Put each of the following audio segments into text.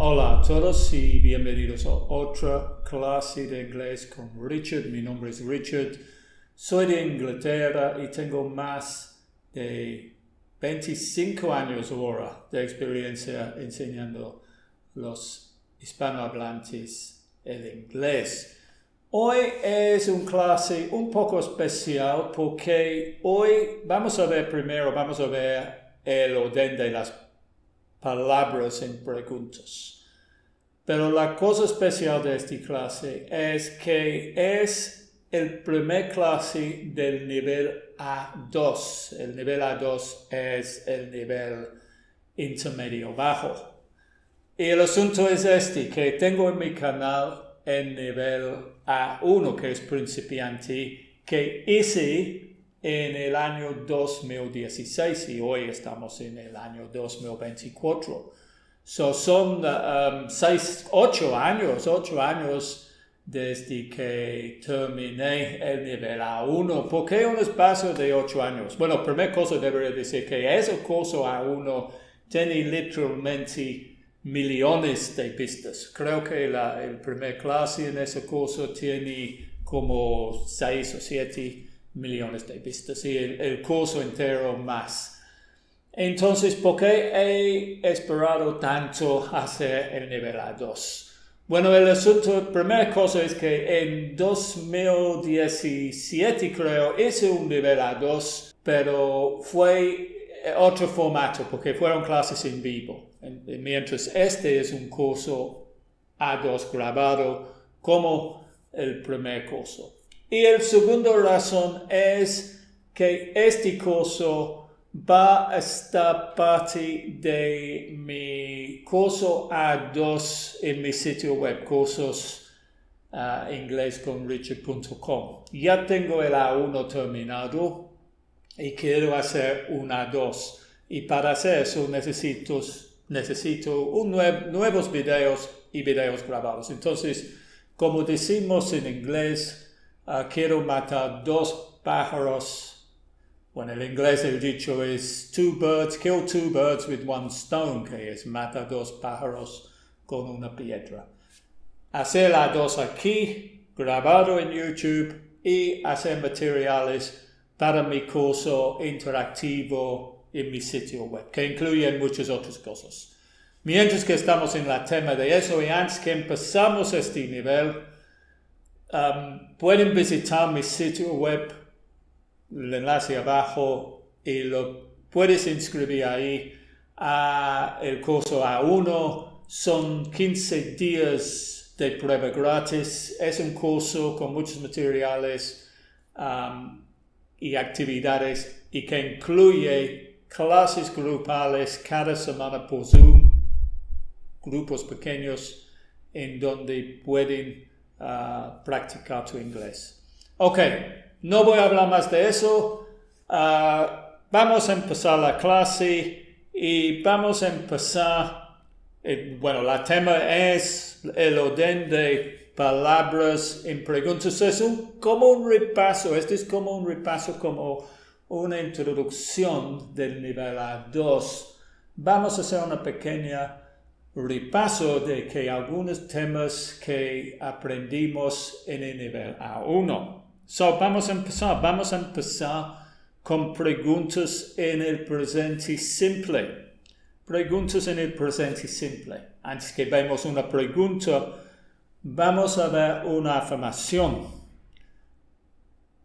Hola a todos y bienvenidos a otra clase de inglés con Richard. Mi nombre es Richard, soy de Inglaterra y tengo más de 25 años ahora de experiencia enseñando los hispanohablantes el inglés. Hoy es una clase un poco especial porque hoy vamos a ver el orden de las palabras en preguntas. Pero la cosa especial de esta clase es que es el primer clase del nivel A2. El nivel A2 es el nivel intermedio bajo. Y el asunto es que tengo en mi canal el nivel A1, que es principiante, que hice en el año 2016 y hoy estamos en el año 2024. Son 8 años desde que terminé el nivel A1. ¿Por qué un espacio de 8 años? Bueno, primera cosa debería decir que ese curso A1 tiene literalmente millones de vistas. Creo que el primer clase en ese curso tiene como 6 o 7 millones de vistas y el curso entero más. Entonces, ¿por qué he esperado tanto hacer el nivel A2? Bueno, el asunto, primera cosa es que en 2017 creo hice un nivel A2, pero fue otro formato porque fueron clases en vivo. Mientras este es un curso A2 grabado como el primer curso. Y la segunda razón es que este curso va a estar parte de mi curso A2 en mi sitio web, cursosingles.com. Ya tengo el A1 terminado y quiero hacer un A2. Y para hacer eso necesito nuevos videos y videos grabados. Entonces, como decimos en inglés, quiero matar 2 pájaros. Bueno, en inglés el dicho es kill 2 birds with 1 stone, que es matar 2 pájaros con una piedra. Hacer la 2 aquí, grabado en YouTube, y hacer materiales para mi curso interactivo en mi sitio web, que incluyen muchas otras cosas. Mientras que estamos en el tema de eso, y antes que empezamos este nivel, pueden visitar mi sitio web, el enlace abajo, y lo puedes inscribir ahí a el curso A1. Son 15 días de prueba gratis. Es un curso con muchos materiales y actividades y que incluye clases grupales cada semana por Zoom, grupos pequeños en donde pueden practicar tu inglés. Ok, no voy a hablar más de eso. Vamos a empezar la clase y vamos a empezar. El tema es el orden de palabras en preguntas. Es como un repaso. Este es como un repaso, como una introducción del nivel A2. Vamos a hacer una pequeña repaso de que algunos temas que aprendimos en el nivel A1. Vamos a empezar con preguntas en el presente simple. Preguntas en el presente simple. Antes que vemos una pregunta, vamos a ver una afirmación.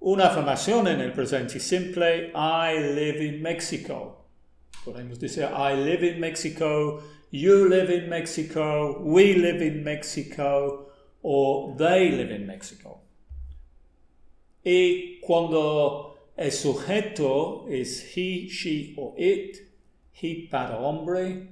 Una afirmación en el presente simple: I live in Mexico. Podemos decir I live in Mexico, you live in Mexico, we live in Mexico, or they live in Mexico. Y cuando el sujeto es he, she o it, he para hombre,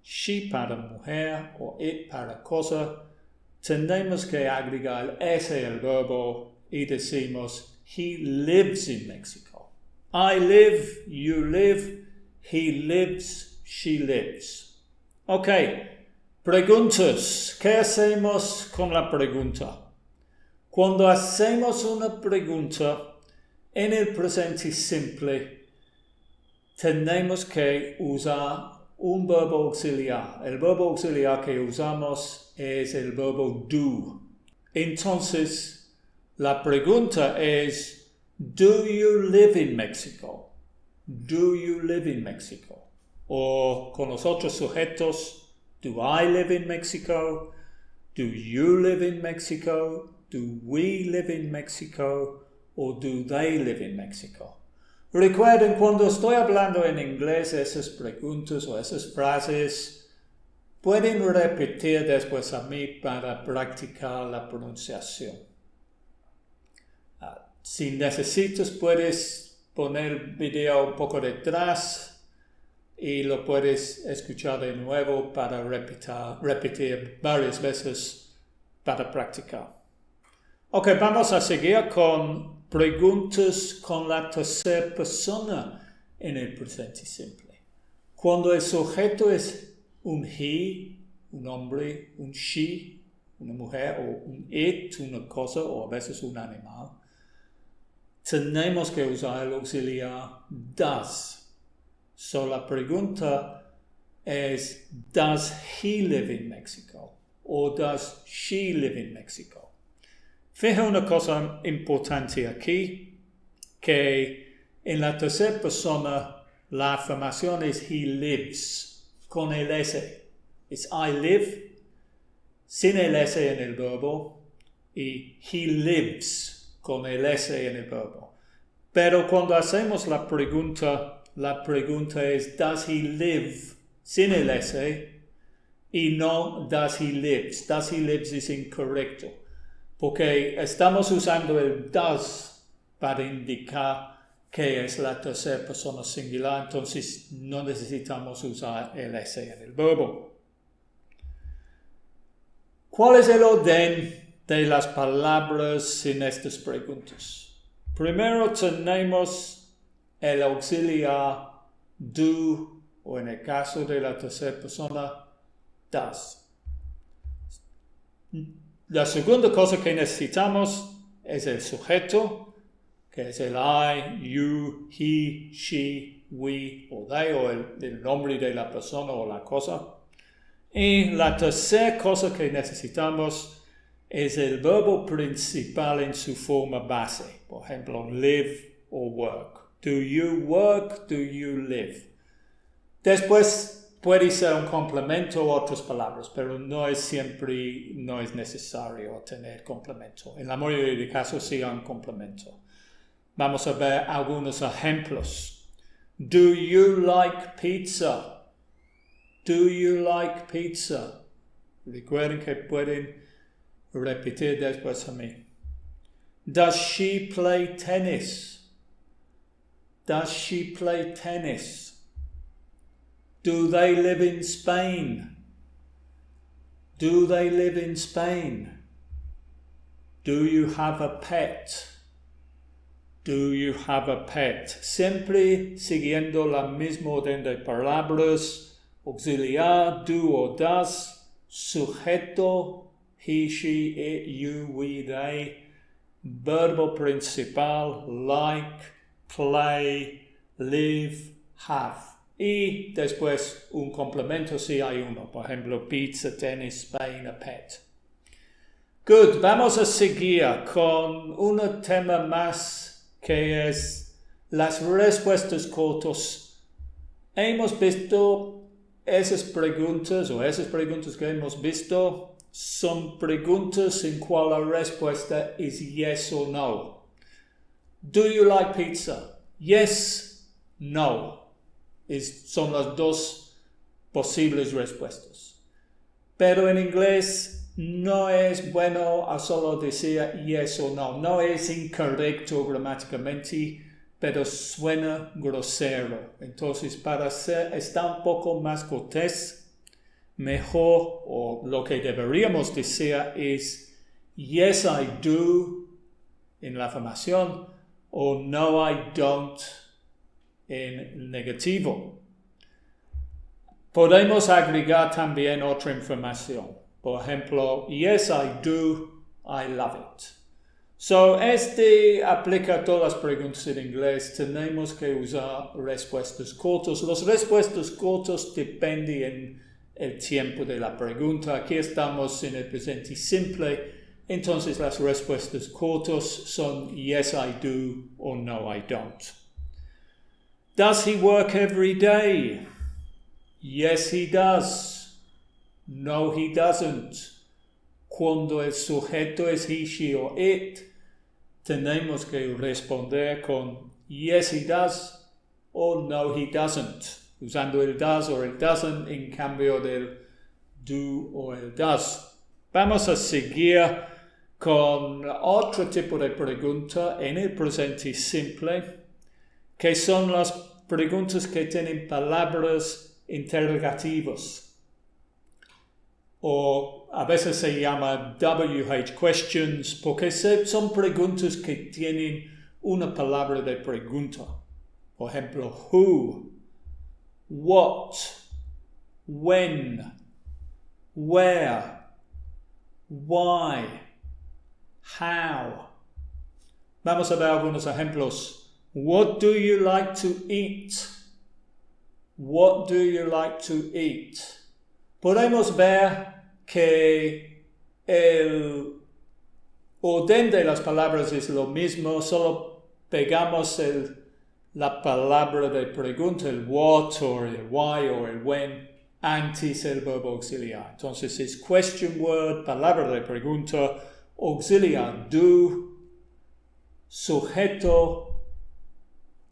she para mujer o it para cosa, tenemos que agregar ese el verbo y decimos he lives in Mexico. I live, you live, he lives, she lives. Ok, preguntas. ¿Qué hacemos con la pregunta? Cuando hacemos una pregunta en el presente simple, tenemos que usar un verbo auxiliar. El verbo auxiliar que usamos es el verbo do. Entonces, la pregunta es, ¿do you live in Mexico? Do you live in Mexico? O con los otros sujetos, do I live in Mexico? Do you live in Mexico? Do we live in Mexico? Or do they live in Mexico? Recuerden, cuando estoy hablando en inglés, esas preguntas o esas frases pueden repetir después a mí para practicar la pronunciación. Si necesitas, puedes poner el video un poco detrás y lo puedes escuchar de nuevo para repetir varias veces para practicar. Ok, vamos a seguir con preguntas con la tercera persona en el presente simple. Cuando el sujeto es un he, un hombre, un she, una mujer, o un it, una cosa, o a veces un animal, tenemos que usar el auxiliar does. So la pregunta es, does he live in Mexico? O does she live in Mexico? Fija una cosa importante aquí, que en la tercera persona la afirmación es he lives, con el S. Es I live, sin el S en el verbo, y he lives, con el S en el verbo. Pero cuando hacemos la pregunta es does he live, sin el S, y no does he lives. Does he lives es incorrecto. Porque estamos usando el does para indicar que es la tercera persona singular, entonces no necesitamos usar el S en el verbo. ¿Cuál es el orden de las palabras en estas preguntas? Primero tenemos el auxiliar do, o en el caso de la tercera persona, does. La segunda cosa que necesitamos es el sujeto, que es el I, you, he, she, we o they, o el nombre de la persona o la cosa. Y la tercera cosa que necesitamos es el verbo principal en su forma base. Por ejemplo, live o work. Do you work? Do you live? Después puede ser un complemento o otras palabras, pero no es necesario tener complemento. En la mayoría de casos sí hay un complemento. Vamos a ver algunos ejemplos. Do you like pizza? Do you like pizza? Recuerden que pueden repetir después a mí. Does she play tennis? Does she play tennis? Do they live in Spain? Do they live in Spain? Do you have a pet? Do you have a pet? Siempre siguiendo la misma orden de palabras, auxiliar, do o does, sujeto, he, she, it, you, we, they, verbo principal, like, play, live, have. Y después un complemento si hay uno. Por ejemplo, pizza, tenis, Spain, a pet. Good. Vamos a seguir con un tema más que es las respuestas cortas. Hemos visto esas preguntas que hemos visto son preguntas en cual la respuesta es yes o no. Do you like pizza? Yes, no. Son las dos posibles respuestas. Pero en inglés no es bueno a solo decir yes o no. No es incorrecto gramáticamente, pero suena grosero. Entonces, para estar un poco más cortés, mejor, o lo que deberíamos decir es yes, I do en la afirmación, o no, I don't en negativo. Podemos agregar también otra información. Por ejemplo, yes, I do, I love it. So, este aplica a todas las preguntas en inglés. Tenemos que usar respuestas cortas. Las respuestas cortas dependen el tiempo de la pregunta. Aquí estamos en el presente simple. Entonces las respuestas cortas son yes, I do o no, I don't. Does he work every day? Yes, he does. No, he doesn't. Cuando el sujeto es he, she o it, tenemos que responder con yes, he does o no, he doesn't, usando el does o el doesn't en cambio del do o el does. Vamos a seguir con otro tipo de pregunta en el presente simple, que son las preguntas que tienen palabras interrogativas, o a veces se llama WH questions, porque son preguntas que tienen una palabra de pregunta. Por ejemplo, who, what, when, where, why, how. Vamos a ver algunos ejemplos. What do you like to eat? What do you like to eat? Podemos ver que el orden de las palabras es lo mismo, solo pegamos la palabra de pregunta, el what o el why o el when, antes el verbo auxiliar. Entonces es question word, palabra de pregunta, auxiliar do, sujeto,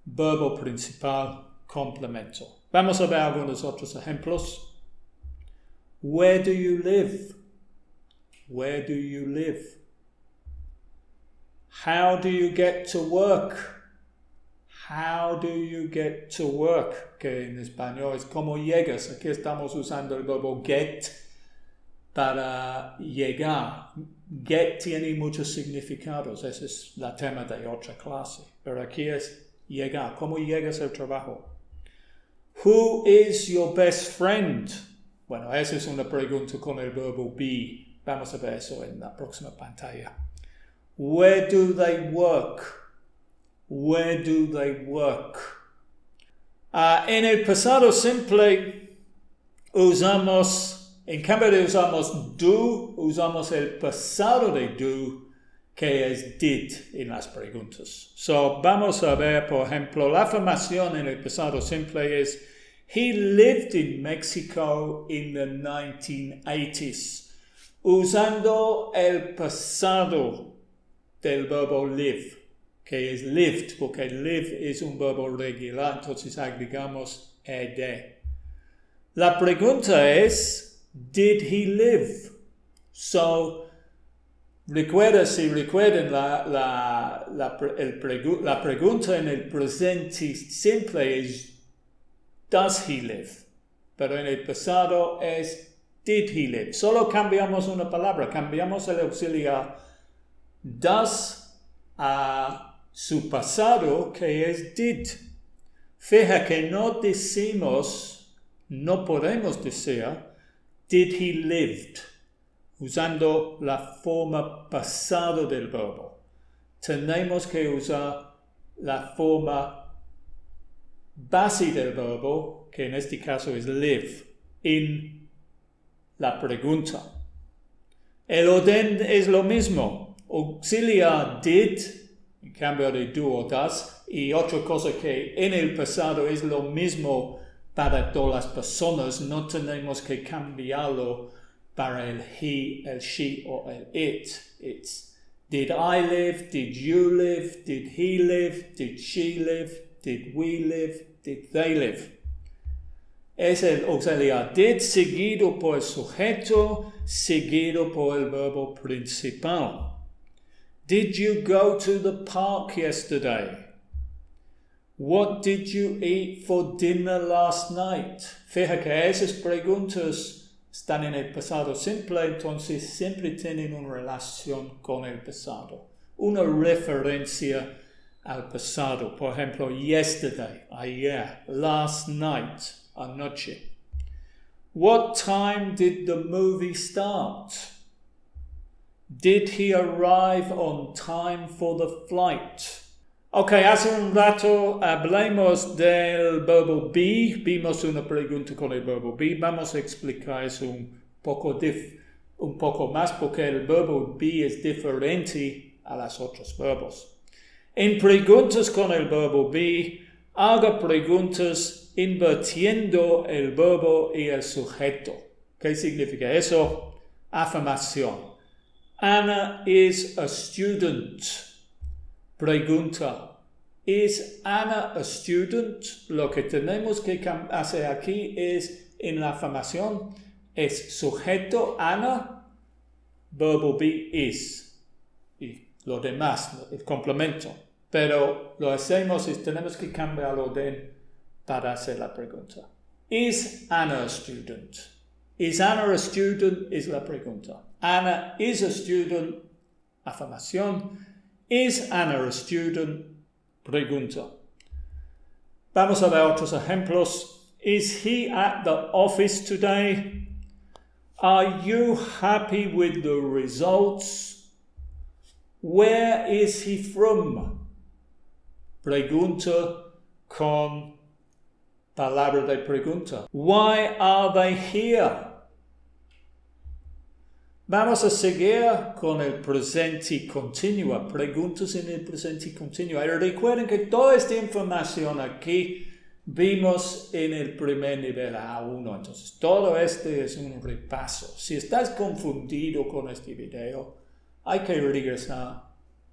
verbo principal, complemento. Vamos a ver algunos otros ejemplos. Where do you live? Where do you live? How do you get to work? How do you get to work? Que en español es ¿cómo llegas? Aquí estamos usando el verbo get para llegar. Get tiene muchos significados. Ese es el tema de otra clase. Pero aquí es llegar. ¿Cómo llegas al trabajo? Who is your best friend? Bueno, esa es una pregunta con el verbo be. Vamos a ver eso en la próxima pantalla. Where do they work? Where do they work? En el pasado simple en cambio de usamos do, usamos el pasado de do, que es did en las preguntas. So, vamos a ver, por ejemplo, la afirmación en el pasado simple es he lived in Mexico in the 1980s. Usando el pasado del verbo live, que es lived, porque live es un verbo regular, entonces agregamos ed. La pregunta es, did he live? So, recuerden la pregunta en el presente simple es, does he live? Pero en el pasado es, did he live? Solo cambiamos una palabra, cambiamos el auxiliar does a su pasado, que es did. Fija que no podemos decir, did he lived, usando la forma pasado del verbo. Tenemos que usar la forma base del verbo, que en este caso es live, en la pregunta. El orden es lo mismo. Auxiliar did, en cambio de do o does, y otra cosa que en el pasado es lo mismo para todas las personas, no tenemos que cambiarlo para el he, el she o el it. It's did I live, did you live, did he live, did she live, did we live, did they live. Es el auxiliar did seguido por el sujeto, seguido por el verbo principal. Did you go to the park yesterday? What did you eat for dinner last night? Fija que esas preguntas están en el pasado simple, entonces siempre tienen una relación con el pasado. Una referencia al pasado. Por ejemplo, yesterday, ayer, last night, anoche. What time did the movie start? Did he arrive on time for the flight? Ok, hace un rato hablamos del verbo be. Vimos una pregunta con el verbo be. Vamos a explicar eso un poco más porque el verbo be es diferente a los otros verbos. En preguntas con el verbo be, haga preguntas invirtiendo el verbo y el sujeto. ¿Qué significa eso? Afirmación. Anna is a student. Pregunta. ¿Is Anna a student? Lo que tenemos que hacer aquí es, en la afirmación, es sujeto Anna, verbo be is. Y lo demás, el complemento. Pero lo hacemos y tenemos que cambiar el orden para hacer la pregunta. ¿Is Anna a student? ¿Is Anna a student? Es la pregunta. Anna is a student. Afirmación. ¿Is Anna a student? Pregunta. Vamos a ver otros ejemplos. Is he at the office today? Are you happy with the results? Where is he from? Pregunta con palabra de pregunta. Why are they here? Vamos a seguir con el presente continuo. Preguntas en el presente continuo. Y recuerden que toda esta información aquí vimos en el primer nivel A1. Entonces, todo este es un repaso. Si estás confundido con este video, hay que regresar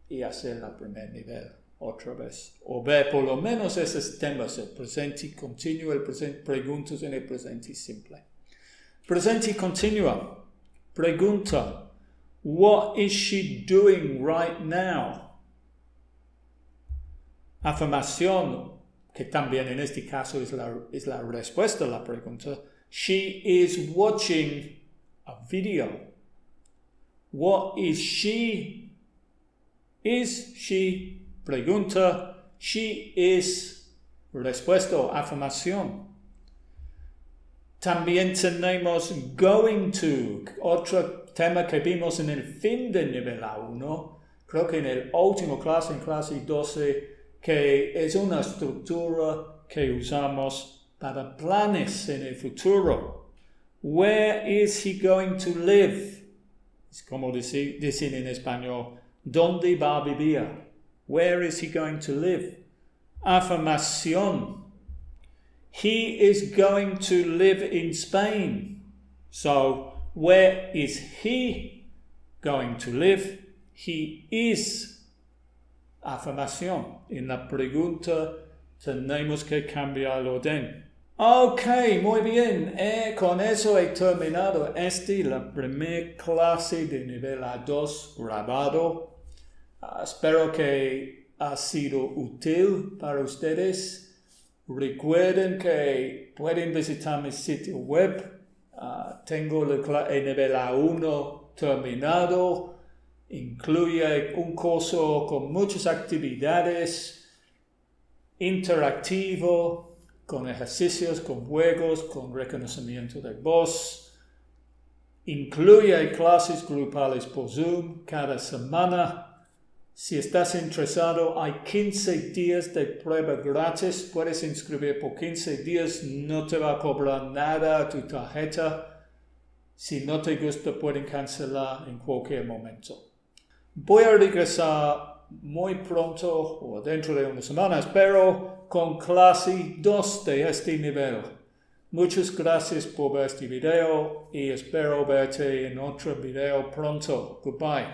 y hacer el primer nivel otra vez. O ver por lo menos esos temas, el presente continuo, el presente, preguntas en el presente simple. Presente continuo. Pregunta. What is she doing right now? Afirmación, que también en este caso es la respuesta a la pregunta. She is watching a video. What is she? Is she? Pregunta. She is. Respuesta o afirmación. También tenemos going to, otro tema que vimos en el fin de nivel A1, creo que en el último clase, en clase 12, que es una estructura que usamos para planes en el futuro. Where is he going to live? Es como decir en español, ¿dónde va a vivir? Where is he going to live? Afirmación. He is going to live in Spain. So, where is he going to live? He is. Afirmación. En la pregunta tenemos que cambiar el orden. Ok, muy bien. Con eso he terminado la primera clase de nivel A2 grabado. Espero que ha sido útil para ustedes. Recuerden que pueden visitar mi sitio web. Tengo el nivel A1 terminado. Incluye un curso con muchas actividades interactivo, con ejercicios, con juegos, con reconocimiento de voz. Incluye clases grupales por Zoom cada semana. Si estás interesado, hay 15 días de prueba gratis. Puedes inscribir por 15 días. No te va a cobrar nada a tu tarjeta. Si no te gusta, pueden cancelar en cualquier momento. Voy a regresar muy pronto o dentro de una semana, espero, con clase 2 de este nivel. Muchas gracias por ver este video y espero verte en otro video pronto. Goodbye.